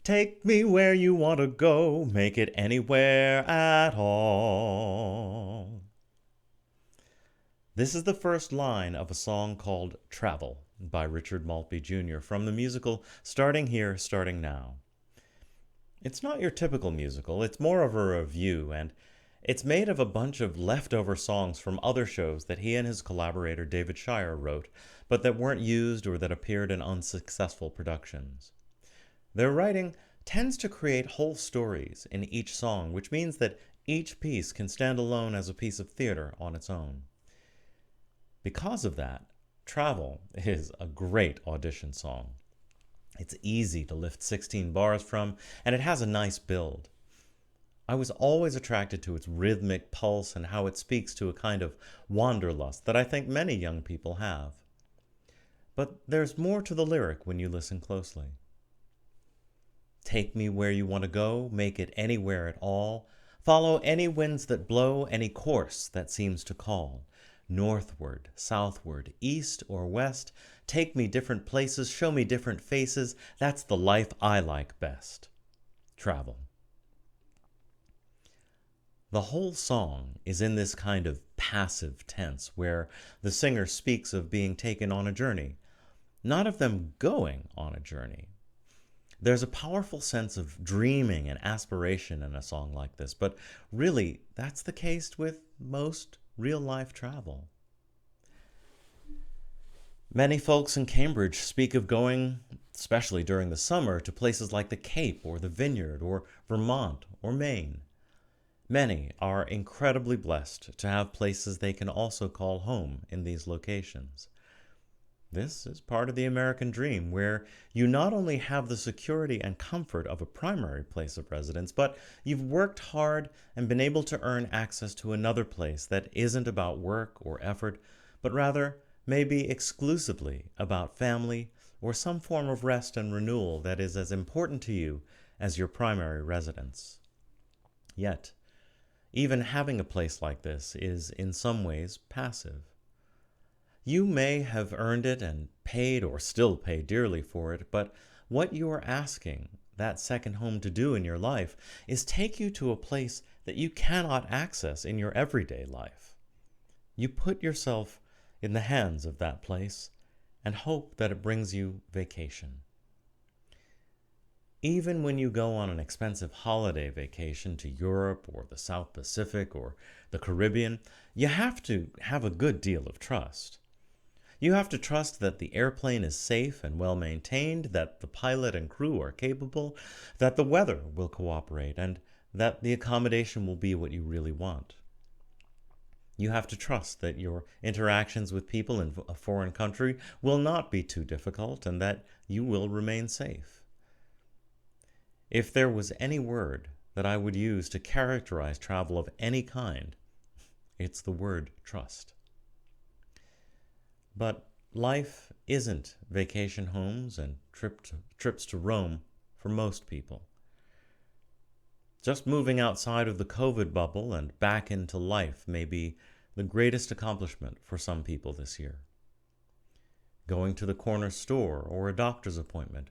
Take me where you want to go, make it anywhere at all. This is the first line of a song called Travel by Richard Maltby Jr. from the musical Starting Here, Starting Now. It's not your typical musical, it's more of a review, and it's made of a bunch of leftover songs from other shows that he and his collaborator David Shire wrote, but that weren't used or that appeared in unsuccessful productions. Their writing tends to create whole stories in each song, which means that each piece can stand alone as a piece of theater on its own. Because of that, Travel is a great audition song. It's easy to lift 16 bars from, and it has a nice build. I was always attracted to its rhythmic pulse and how it speaks to a kind of wanderlust that I think many young people have. But there's more to the lyric when you listen closely. Take me where you want to go, make it anywhere at all. Follow any winds that blow, any course that seems to call. Northward, southward, east or west. Take me different places, show me different faces. That's the life I like best. Travel. The whole song is in this kind of passive tense where the singer speaks of being taken on a journey, not of them going on a journey. There's a powerful sense of dreaming and aspiration in a song like this, but really, that's the case with most real-life travel. Many folks in Cambridge speak of going, especially during the summer, to places like the Cape or the Vineyard or Vermont or Maine. Many are incredibly blessed to have places they can also call home in these locations. This is part of the American dream, where you not only have the security and comfort of a primary place of residence, but you've worked hard and been able to earn access to another place that isn't about work or effort, but rather maybe exclusively about family or some form of rest and renewal that is as important to you as your primary residence. Yet, even having a place like this is in some ways passive. You may have earned it and paid or still pay dearly for it, but what you are asking that second home to do in your life is take you to a place that you cannot access in your everyday life. You put yourself in the hands of that place and hope that it brings you vacation. Even when you go on an expensive holiday vacation to Europe or the South Pacific or the Caribbean, you have to have a good deal of trust. You have to trust that the airplane is safe and well maintained, that the pilot and crew are capable, that the weather will cooperate, and that the accommodation will be what you really want. You have to trust that your interactions with people in a foreign country will not be too difficult and that you will remain safe. If there was any word that I would use to characterize travel of any kind, it's the word trust. But life isn't vacation homes and trips to Rome for most people. Just moving outside of the COVID bubble and back into life may be the greatest accomplishment for some people this year. Going to the corner store or a doctor's appointment,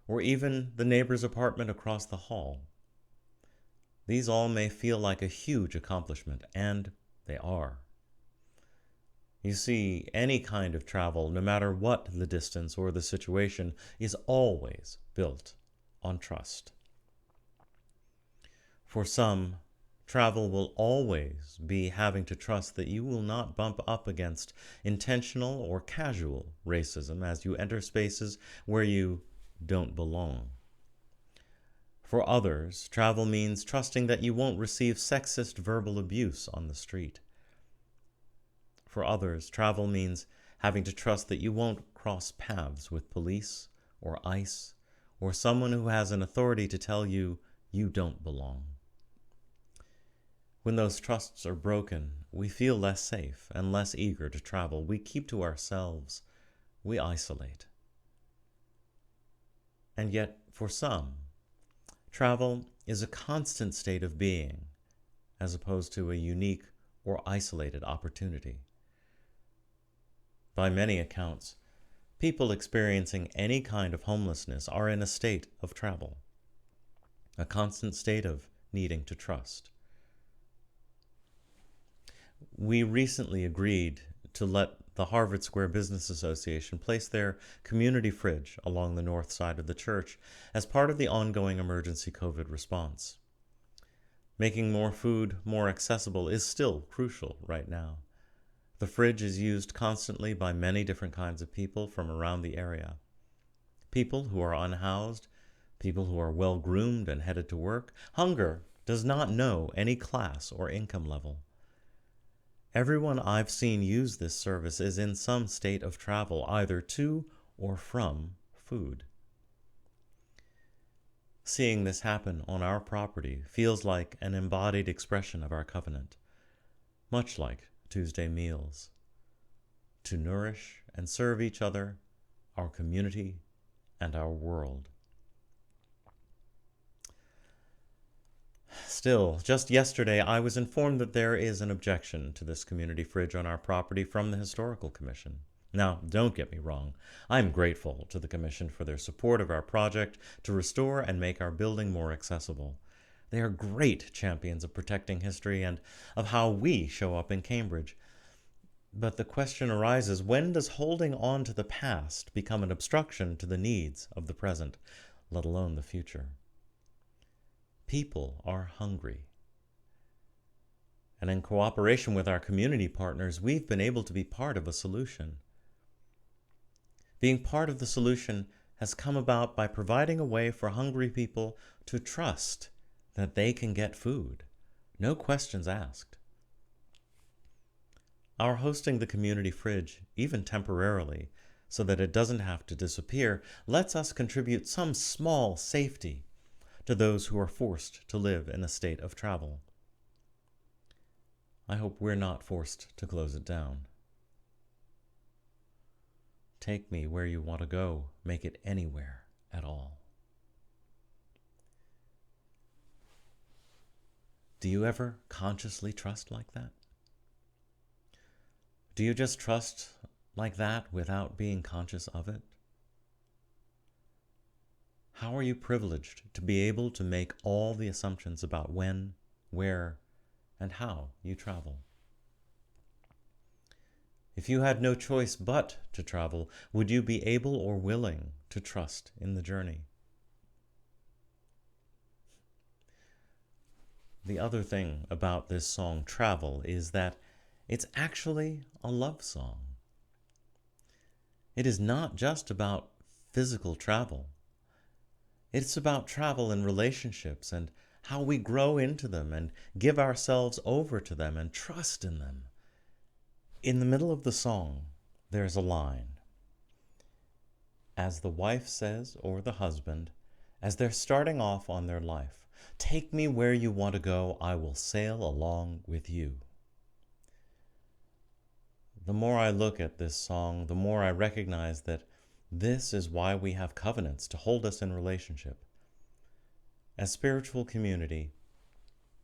or even the neighbor's apartment across the hall. These all may feel like a huge accomplishment, and they are. You see, any kind of travel, no matter what the distance or the situation, is always built on trust. For some, travel will always be having to trust that you will not bump up against intentional or casual racism as you enter spaces where you don't belong. For others, travel means trusting that you won't receive sexist verbal abuse on the street. For others, travel means having to trust that you won't cross paths with police or ICE or someone who has an authority to tell you you don't belong. When those trusts are broken, we feel less safe and less eager to travel. We keep to ourselves. We isolate. And yet, for some, travel is a constant state of being, as opposed to a unique or isolated opportunity. By many accounts, people experiencing any kind of homelessness are in a state of travel. a constant state of needing to trust. We recently agreed to let the Harvard Square Business Association place their community fridge along the north side of the church as part of the ongoing emergency COVID response. Making more food more accessible is still crucial right now. The fridge is used constantly by many different kinds of people from around the area. People who are unhoused, people who are well-groomed and headed to work. Hunger does not know any class or income level. Everyone I've seen use this service is in some state of travel, either to or from food. Seeing this happen on our property feels like an embodied expression of our covenant, much like Tuesday meals, to nourish and serve each other, our community, and our world. Still, just yesterday I was informed that there is an objection to this community fridge on our property from the Historical Commission. Now, don't get me wrong, I'm grateful to the Commission for their support of our project to restore and make our building more accessible. They are great champions of protecting history and of how we show up in Cambridge. But the question arises, when does holding on to the past become an obstruction to the needs of the present, let alone the future? People are hungry. And in cooperation with our community partners, we've been able to be part of a solution. Being part of the solution has come about by providing a way for hungry people to trust that they can get food, no questions asked. Our hosting the community fridge, even temporarily, so that it doesn't have to disappear, lets us contribute some small safety to those who are forced to live in a state of travel. I hope we're not forced to close it down. Take me where you want to go, make it anywhere at all. Do you ever consciously trust like that? Do you just trust like that without being conscious of it? How are you privileged to be able to make all the assumptions about when, where, and how you travel? If you had no choice but to travel, would you be able or willing to trust in the journey? The other thing about this song, Travel, is that it's actually a love song. It is not just about physical travel. It's about travel in relationships and how we grow into them and give ourselves over to them and trust in them. In the middle of the song, there's a line. As the wife says, or the husband, as they're starting off on their life, "Take me where you want to go, I will sail along with you." The more I look at this song, the more I recognize that this is why we have covenants to hold us in relationship. As spiritual community,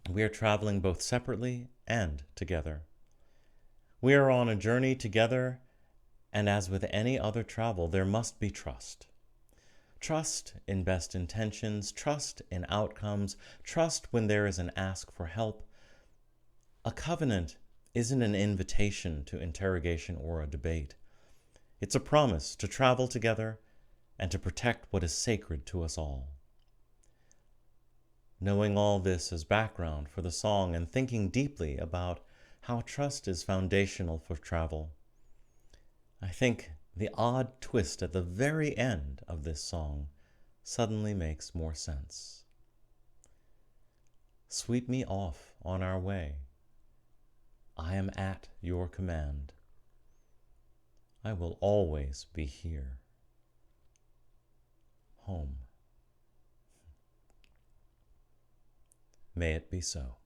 we are traveling both separately and together. We are on a journey together, and as with any other travel, there must be trust. Trust in best intentions, trust in outcomes, trust when there is an ask for help. A covenant isn't an invitation to interrogation or a debate. It's a promise to travel together and to protect what is sacred to us all. Knowing all this as background for the song and thinking deeply about how trust is foundational for travel, I think the odd twist at the very end of this song suddenly makes more sense. Sweep me off on our way. I am at your command. I will always be here. Home. May it be so.